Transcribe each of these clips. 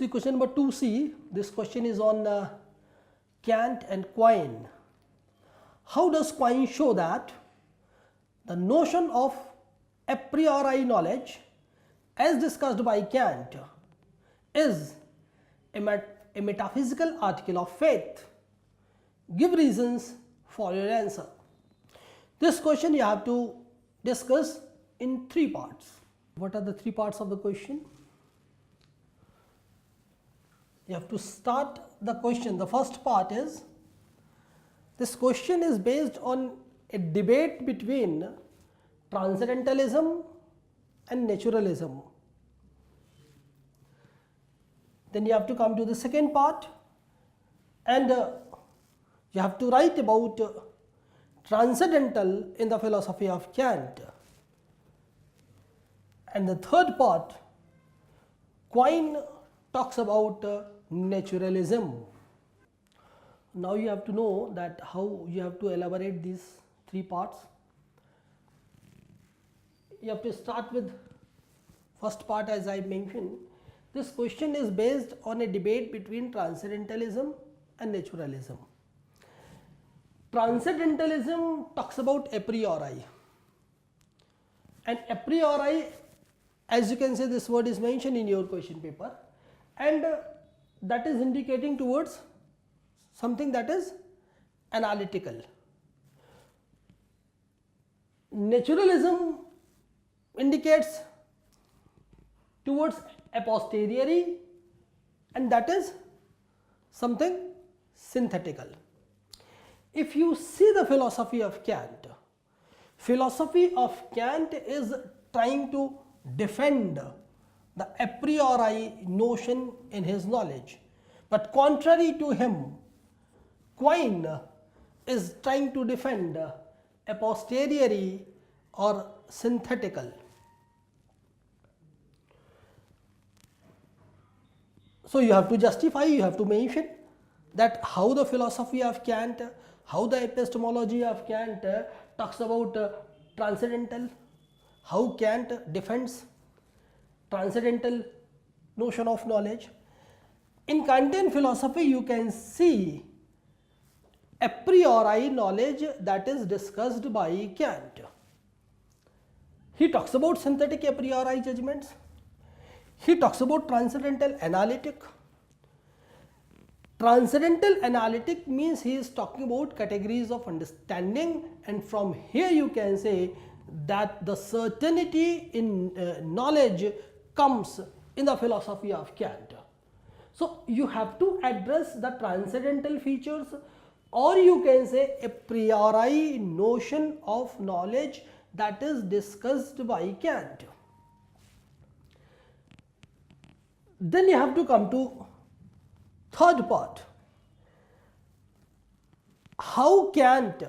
See question number 2c, this question is on Kant and Quine. How does Quine show that the notion of a priori knowledge as discussed by Kant is a metaphysical article of faith? Give reasons for your answer. This question you have to discuss in 3 parts. What are the 3 parts of the question? You have to start the question. The first part is, this question is based on a debate between transcendentalism and naturalism. Then you have to come to the second part and you have to write about transcendental in the philosophy of Kant. And the third part, Quine talks about naturalism. Now you have to know that how you have to elaborate these 3 parts. You have to start with first part. As I mentioned, this question is based on a debate between transcendentalism and naturalism. Transcendentalism talks about a priori, and a priori, as you can say, this word is mentioned in your question paper, and that is indicating towards something that is analytical. Naturalism indicates towards a posteriori, and that is something synthetical. If you see the philosophy of Kant is trying to defend the a priori notion in his knowledge, but contrary to him, Quine is trying to defend a posteriori or synthetical. So you have to justify, you have to mention that how the philosophy of Kant, how the epistemology of Kant talks about transcendental, how Kant defends transcendental notion of knowledge. In Kantian philosophy, you can see a priori knowledge that is discussed by Kant. He talks about synthetic a priori judgments. He talks about transcendental analytic. Transcendental analytic means he is talking about categories of understanding, and from here you can say that the certainty in knowledge comes in the philosophy of Kant. So you have to address the transcendental features, or you can say a priori notion of knowledge that is discussed by Kant. Then you have to come to third part, how Kant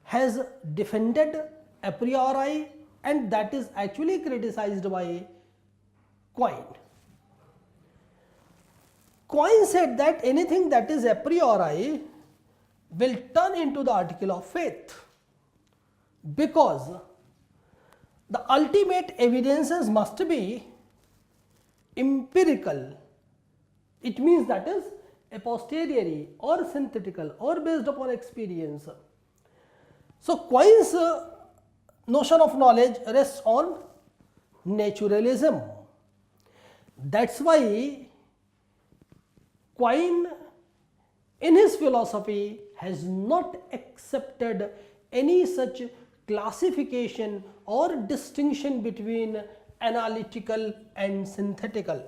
has defended a priori, and that is actually criticized by Quine. Quine said that anything that is a priori will turn into the article of faith, because the ultimate evidences must be empirical. It means that is a posteriori or synthetical or based upon experience. So Quine's notion of knowledge rests on naturalism. That's why Quine in his philosophy has not accepted any such classification or distinction between analytical and synthetical,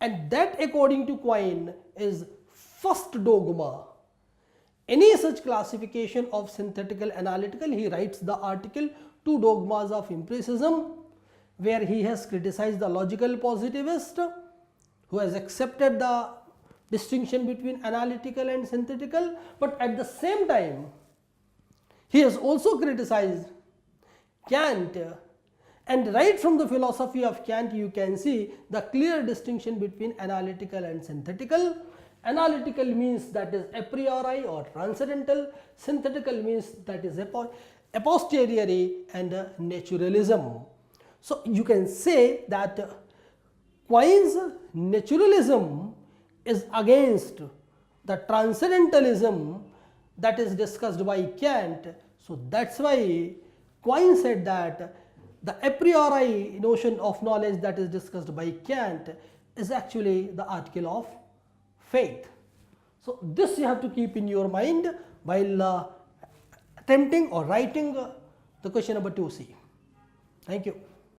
and that according to Quine is first dogma. Any such classification of synthetical analytical, he writes the article Two Dogmas of Empiricism, where he has criticized the logical positivist who has accepted the distinction between analytical and synthetical, but at the same time he has also criticized Kant. And right from the philosophy of Kant you can see the clear distinction between analytical and synthetical. Analytical means that is a priori or transcendental, synthetical means that is a posteriori and naturalism. So you can say that Quine's naturalism is against the transcendentalism that is discussed by Kant. So that's why Quine said that the a priori notion of knowledge that is discussed by Kant is actually the article of faith. So this you have to keep in your mind while attempting or writing the question number 2C. Thank you.